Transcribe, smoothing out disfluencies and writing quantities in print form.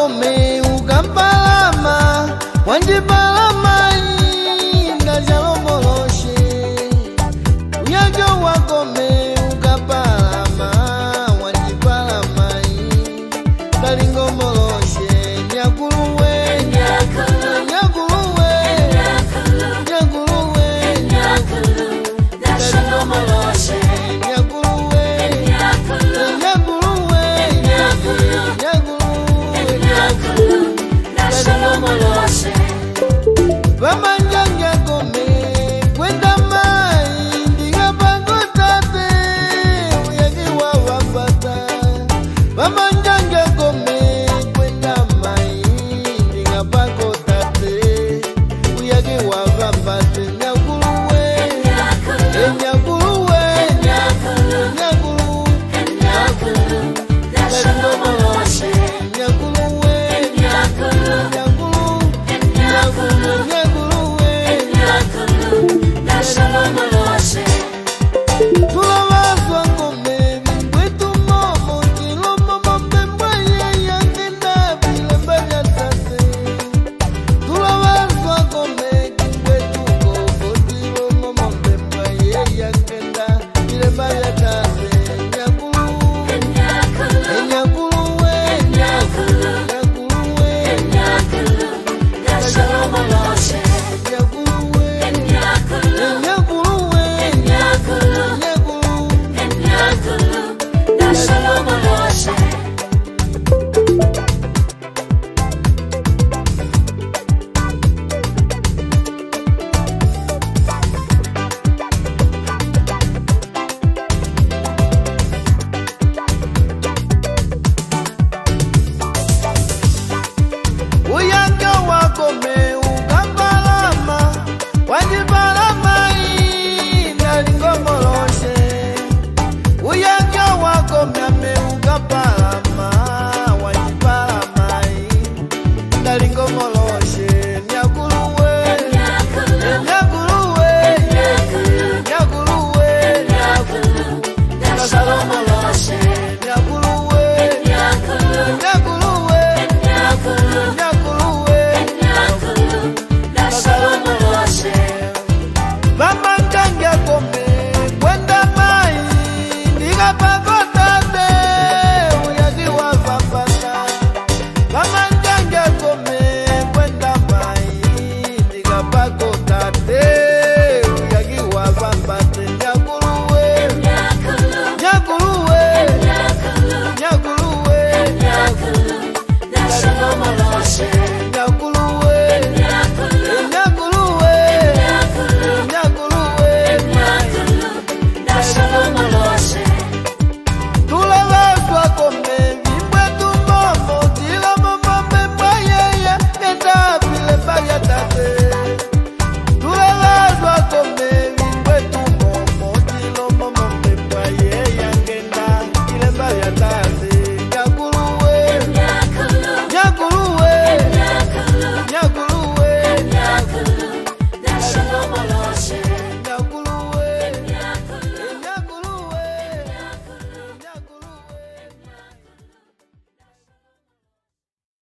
wakome ukapalama wanjipalama ndacalomoloshe uyajo wakome ukapalama wanjipalama ndalingomoloshe nyakuluwe nyakuluwe nyakuluwe ndalingomoloshe nyakuluwe nyakuluwe ndalingomoloshe Vamanjanga kome kwenda mai ndingapangotate uyakiwa wapata Vamanjanga kome kwenda mai ndingapangotate uyakiwa wapate nyakuluwe nyakuluwe nyakulu ndalingomoloshe nyakuluwe Vamos a cambiar con me, cuenta más, diga pa'